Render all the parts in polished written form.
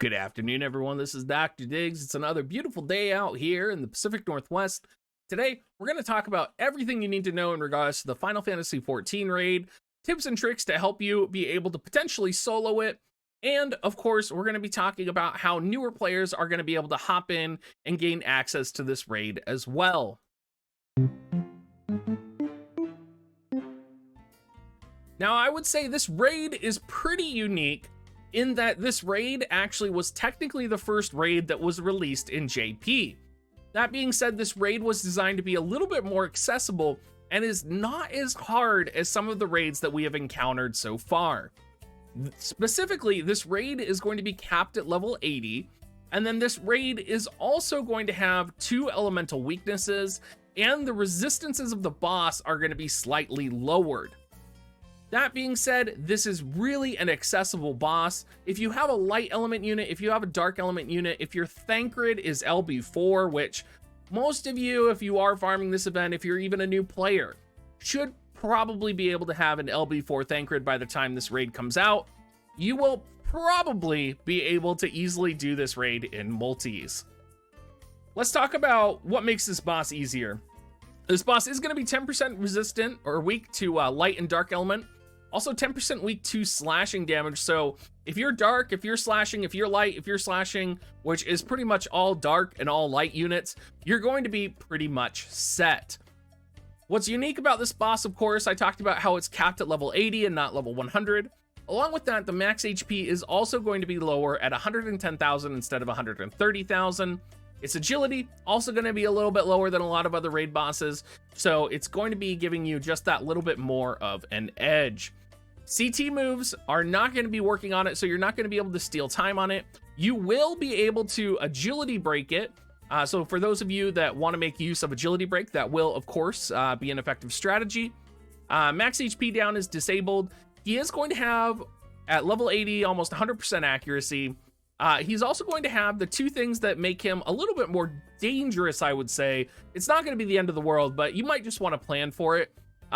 Good afternoon, everyone. This is Dr. Diggs. It's another beautiful day out here in the Pacific Northwest. Today, we're going to talk about everything you need to know in regards to the Final Fantasy XIV raid, tips and tricks to help you be able to potentially solo it, and of course, we're going to be talking about how newer players are going to be able to hop in and gain access to this raid as well. Now, I would say this raid is pretty unique in that this raid actually was technically the first raid that was released in JP. That being said, this raid was designed to be a little bit more accessible and is not as hard as some of the raids that we have encountered so far. Specifically, this raid is going to be capped at level 80, and then this raid is also going to have 2 elemental weaknesses, and the resistances of the boss are going to be slightly lowered. That being said, this is really an accessible boss. If you have a light element unit, if you have a dark element unit, if your Thancred is LB4, which most of you, if you are farming this event, if you're even a new player, should probably be able to have an LB4 Thancred by the time this raid comes out, you will probably be able to easily do this raid in multis. Let's talk about what makes this boss easier. This boss is going to be 10% resistant or weak to light and dark element. Also 10% weak to slashing damage. So if you're dark, if you're slashing, if you're light, if you're slashing, which is pretty much all dark and all light units, you're going to be pretty much set. What's unique about this boss, of course, I talked about how it's capped at level 80 and not level 100. Along with that, the max HP is also going to be lower at 110,000 instead of 130,000. Its agility also going to be a little bit lower than a lot of other raid bosses, so it's going to be giving you just that little bit more of an edge. CT moves are not going to be working on it, so you're not going to be able to steal time on it. You will be able to agility break it. So for those of you that want to make use of agility break, that will, of course, be an effective strategy. Max HP down is disabled. He is going to have, at level 80, almost 100% accuracy. He's also going to have the 2 things that make him a little bit more dangerous, I would say. It's not going to be the end of the world, but you might just want to plan for it.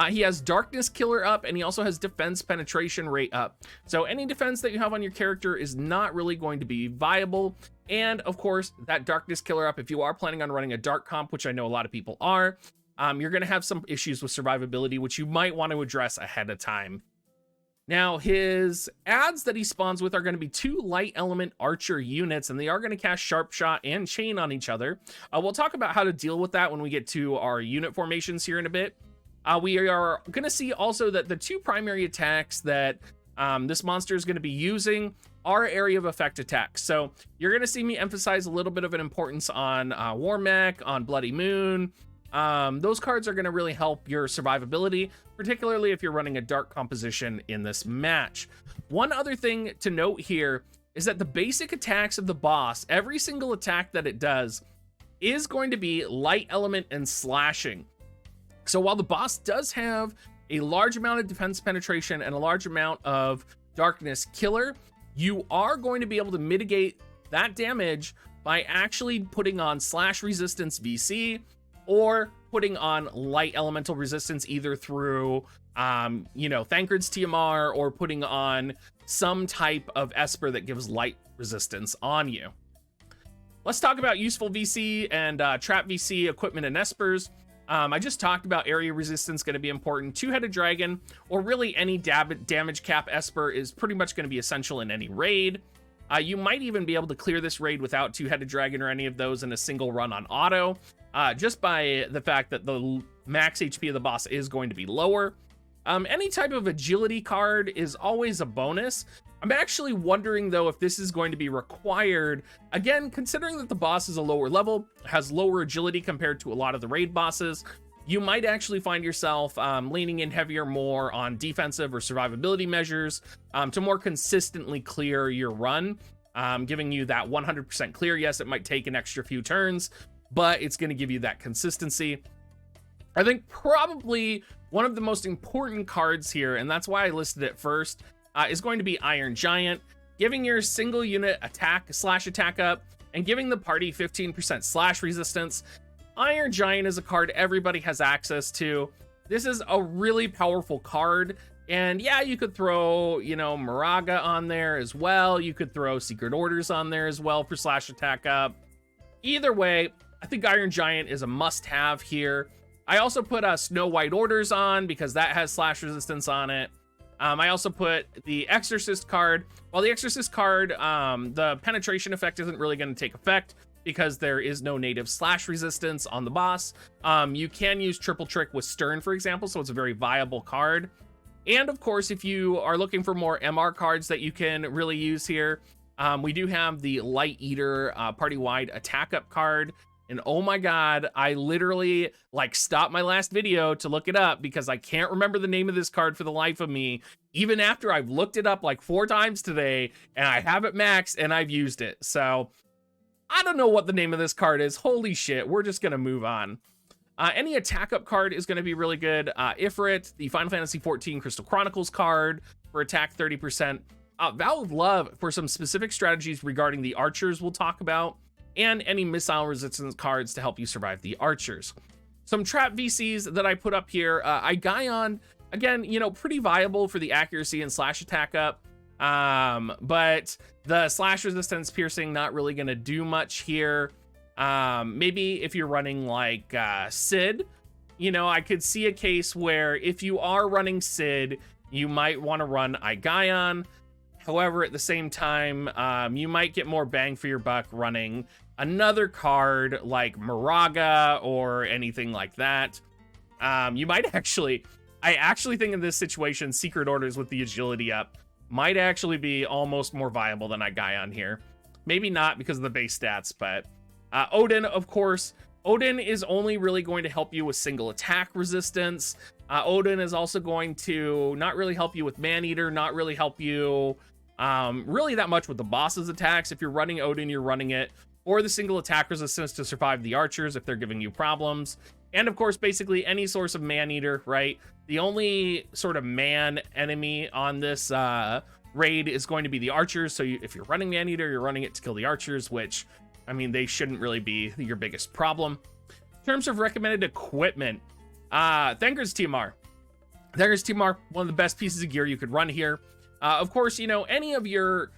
He has Darkness Killer up, and he also has Defense Penetration Rate up. So any defense that you have on your character is not really going to be viable. And of course, that Darkness Killer up, if you are planning on running a dark comp, which I know a lot of people are, you're going to have some issues with survivability, which you might want to address ahead of time. Now, his adds that he spawns with are going to be 2 light element archer units, and they are going to cast Sharp Shot and Chain on each other. We'll talk about how to deal with that when we get to our unit formations here in a bit. We are going to see also that the 2 primary attacks that this monster is going to be using are area of effect attacks. So you're going to see me emphasize a little bit of an importance on War Mech, on Bloody Moon. Those cards are going to really help your survivability, particularly if you're running a dark composition in this match. One other thing to note here is that the basic attacks of the boss, every single attack that it does, is going to be light element and slashing. So while the boss does have a large amount of defense penetration and a large amount of darkness killer, you are going to be able to mitigate that damage by actually putting on slash resistance VC, or putting on light elemental resistance either through, Thancred's TMR, or putting on some type of Esper that gives light resistance on you. Let's talk about useful VC and trap VC equipment and Espers. I just talked about area resistance going to be important. 2-headed dragon, or really any damage cap Esper, is pretty much going to be essential in any raid. You might even be able to clear this raid without 2-headed dragon or any of those in a single run on auto, just by the fact that the max HP of the boss is going to be lower. Any type of agility card is always a bonus. I'm actually wondering, though, if this is going to be required. Again, considering that the boss is a lower level, has lower agility compared to a lot of the raid bosses, you might actually find yourself leaning in heavier more on defensive or survivability measures to more consistently clear your run, giving you that 100% clear. Yes, it might take an extra few turns, but it's going to give you that consistency. I think probably one of the most important cards here, and that's why I listed it first, is going to be Iron Giant, giving your single unit slash attack up and giving the party 15% slash resistance. Iron Giant is a card everybody has access to. This is a really powerful card And yeah, you could throw, you know, Moraga on there as well. You could throw Secret Orders on there as well for slash attack up. Either way, I think Iron Giant is a must-have here. I also put Snow White Orders on because that has slash resistance on it. I also put the Exorcist card. While the Exorcist card, the penetration effect isn't really going to take effect because there is no native slash resistance on the boss. You can use Triple Trick with Stern, for example, so it's a very viable card. And of course, if you are looking for more MR cards that you can really use here, we do have the Light Eater party-wide attack up card. And oh my god, I literally like stopped my last video to look it up because I can't remember the name of this card for the life of me, even after I've looked it up like 4 times today and I have it maxed and I've used it. So I don't know what the name of this card is. Holy shit, we're just gonna move on. Any attack up card is going to be really good. Ifrit, the Final Fantasy XIV Crystal Chronicles card for attack 30%. Valve Love for some specific strategies regarding the archers we'll talk about, and any missile resistance cards to help you survive the archers. Some trap VCs that I put up here. Igaion, again, you know, pretty viable for the accuracy and slash attack up. But the slash resistance piercing, not really going to do much here. Maybe if you're running like Sid, you know, I could see a case where if you are running Sid, you might want to run Igaion. However, at the same time, you might get more bang for your buck running another card like Moraga or anything like that. You might actually, I actually think in this situation, Secret Orders with the agility up might actually be almost more viable than Igaion here. Maybe not because of the base stats, but Odin, of course. Odin is only really going to help you with single attack resistance. Odin is also going to not really help you with Maneater, not really help you really that much with the boss's attacks. If you're running Odin, you're running it for the single attack resistance to survive the archers if they're giving you problems. And of course, basically any source of Maneater, right? The only sort of man enemy on this raid is going to be the archers. So if you're running Maneater, you're running it to kill the archers, which, I mean, they shouldn't really be your biggest problem. In terms of recommended equipment, Thanger's TMR. Thanger's TMR, one of the best pieces of gear you could run here. Of course, you know, any of your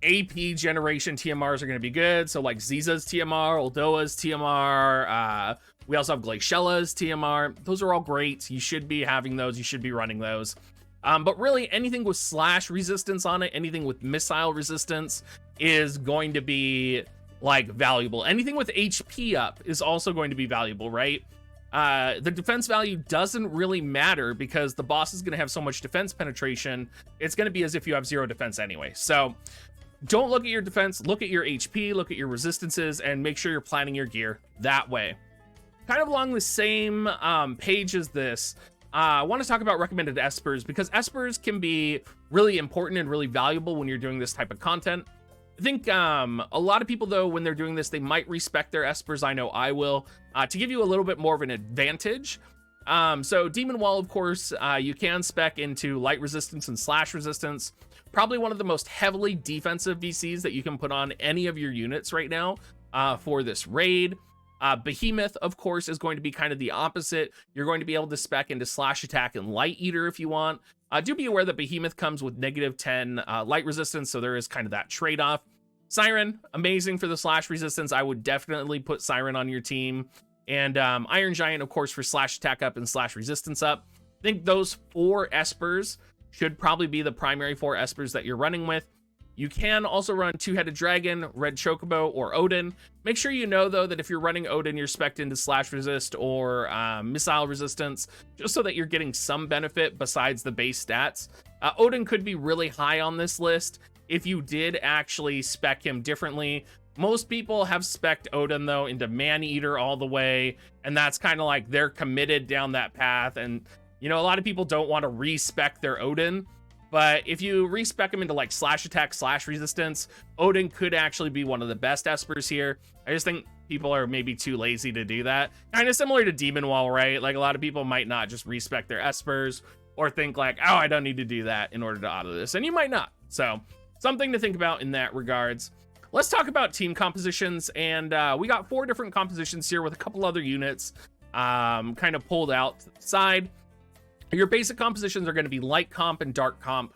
AP generation TMRs are going to be good. So like Ziza's TMR, Oldoa's TMR, we also have Glaciela's TMR. Those are all great. You should be having those. You should be running those. But really anything with slash resistance on it, anything with missile resistance is going to be like valuable. Anything with HP up is also going to be valuable, right? The defense value doesn't really matter because the boss is going to have so much defense penetration. It's going to be as if you have 0 defense anyway. So don't look at your defense, look at your HP, look at your resistances, and make sure you're planning your gear that way. Kind of along the same page as this, I want to talk about recommended Espers because Espers can be really important and really valuable when you're doing this type of content. I think a lot of people, though, when they're doing this, they might respect their Espers. I know I will, to give you a little bit more of an advantage. So Demon Wall, of course, you can spec into light resistance and slash resistance. Probably one of the most heavily defensive VCs that you can put on any of your units right now for this raid. Behemoth, of course, is going to be kind of the opposite. You're going to be able to spec into slash attack and light eater if you want. Do be aware that Behemoth comes with -10 light resistance, so there is kind of that trade-off. Siren, amazing for the slash resistance. I would definitely put Siren on your team. And Iron Giant, of course, for slash attack up and slash resistance up. I think those 4 Espers should probably be the primary 4 Espers that you're running with. You can also run Two-Headed Dragon, Red Chocobo, or Odin. Make sure you know, though, that if you're running Odin, you're spec'd into slash resist or missile resistance, just so that you're getting some benefit besides the base stats. Odin could be really high on this list if you did actually spec him differently. Most people have spec'd Odin, though, into Maneater all the way, and that's kind of like they're committed down that path. And, you know, a lot of people don't want to respec their Odin. But if you respec him into like slash attack, slash resistance, Odin could actually be one of the best Espers here. I just think people are maybe too lazy to do that. Kind of similar to Demon Wall, right? Like a lot of people might not just respec their Espers or think like, oh, I don't need to do that in order to auto this. And you might not. So something to think about in that regards. Let's talk about team compositions. And we got 4 different compositions here with a couple other units kind of pulled out to the side. Your basic compositions are going to be light comp and dark comp.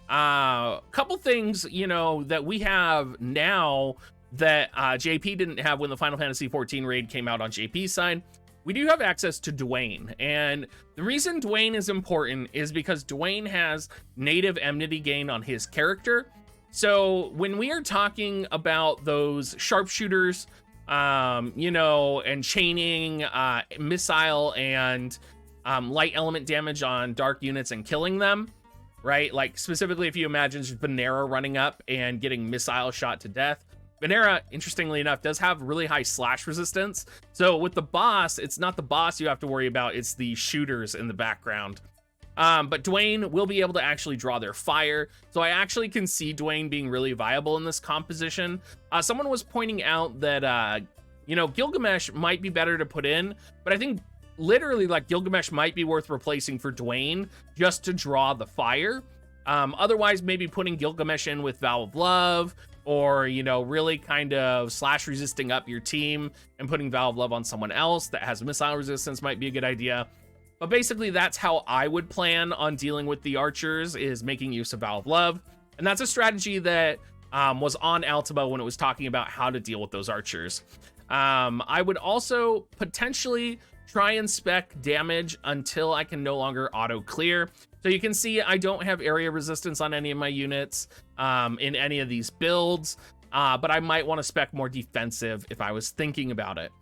Couple things, you know, that we have now that JP didn't have when the Final Fantasy XIV raid came out on JP's side. We do have access to Dwayne, and the reason Dwayne is important is because Dwayne has native enmity gain on his character. So when we are talking about those sharpshooters, you know, and chaining missile and light element damage on dark units and killing them, right? Like specifically if you imagine Venera running up and getting missile shot to death. Venera, interestingly enough, does have really high slash resistance. So with the boss, it's not the boss you have to worry about, it's the shooters in the background. But Dwayne will be able to actually draw their fire. So I actually can see Dwayne being really viable in this composition. Someone was pointing out that, you know, Gilgamesh might be better to put in, but I think literally like Gilgamesh might be worth replacing for Dwayne just to draw the fire. Otherwise, maybe putting Gilgamesh in with Vow of Love, or, you know, really kind of slash resisting up your team and putting Vow of Love on someone else that has missile resistance might be a good idea. But basically, that's how I would plan on dealing with the archers, is making use of Vow of Love. And that's a strategy that was on Altima when it was talking about how to deal with those archers. I would also potentially try and spec damage until I can no longer auto clear. So you can see I don't have area resistance on any of my units in any of these builds, but I might want to spec more defensive if I was thinking about it.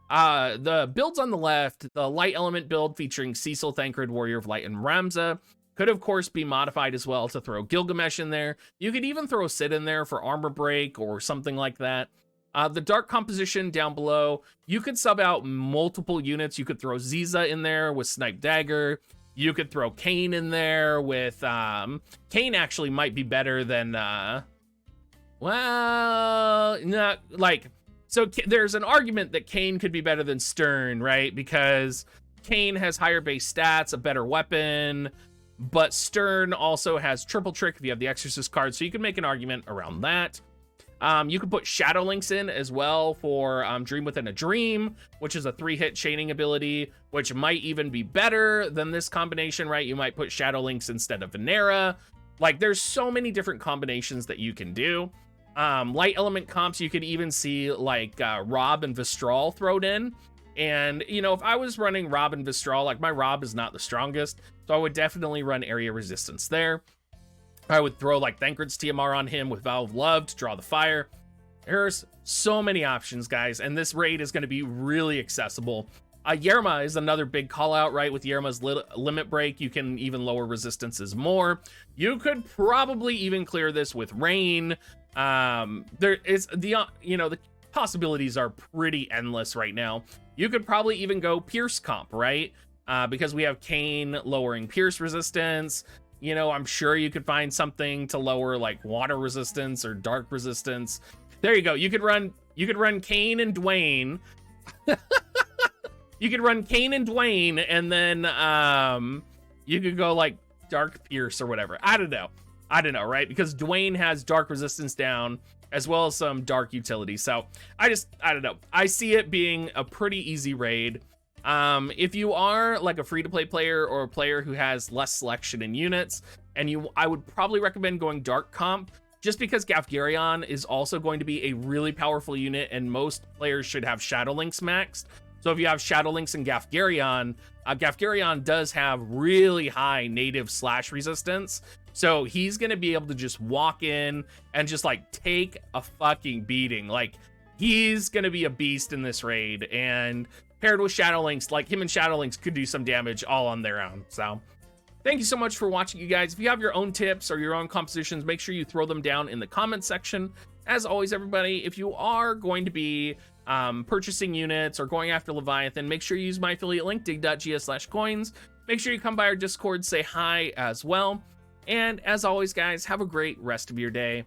The builds on the left, the light element build featuring Cecil, Thancred, Warrior of Light, and Ramza, could of course be modified as well to throw Gilgamesh in there. You could even throw Sid in there for armor break or something like that. The dark composition down below, you could sub out multiple units. You could throw Ziza in there with Snipe Dagger. You could throw Kane in there with, Kane actually might be better than, well, not like, so there's an argument that Kane could be better than Stern, right? Because Kane has higher base stats, a better weapon, but Stern also has triple trick if you have the Exorcist card. So you can make an argument around that. You can put Shadow Links in as well for Dream Within a Dream, which is a 3-hit chaining ability, which might even be better than this combination, right? You might put Shadow Links instead of Venera. Like, there's so many different combinations that you can do. Light element comps, you could even see like Rob and Vistral thrown in. And, you know, if I was running Rob and Vistral, like my Rob is not the strongest, so I would definitely run area resistance there. I would throw like Thancred's TMR on him with Vow of Love to draw the fire. There's so many options, guys, and this raid is going to be really accessible. Yerma is another big call out, right? With Yerma's limit break, you can even lower resistances more. You could probably even clear this with Rain. There is the, you know, the possibilities are pretty endless right now. You could probably even go Pierce comp, right? Because we have Kane lowering Pierce resistance. You know, I'm sure you could find something to lower like water resistance or dark resistance. There you go. You could run Kane and Dwayne. You could run Kane and Dwayne, and then you could go like Dark Pierce or whatever. I don't know, right? Because Dwayne has dark resistance down as well as some dark utility. So I don't know. I see it being a pretty easy raid. If you are like a free-to-play player or a player who has less selection in units, and I would probably recommend going dark comp, just because Gafgarion is also going to be a really powerful unit, and most players should have Shadow Links maxed. So if you have Shadow Links and Gafgarion, Gafgarion does have really high native slash resistance. So he's going to be able to just walk in and just like take a fucking beating. Like, he's going to be a beast in this raid, and paired with Shadow Links, like him and Shadow Links could do some damage all on their own. So thank you so much for watching, you guys. If you have your own tips or your own compositions, make sure you throw them down in the comment section. As always, everybody, if you are going to be purchasing units or going after Leviathan, make sure you use my affiliate link, dig.gs/coins. Make sure you come by our Discord, say hi as well. And as always, guys, have a great rest of your day.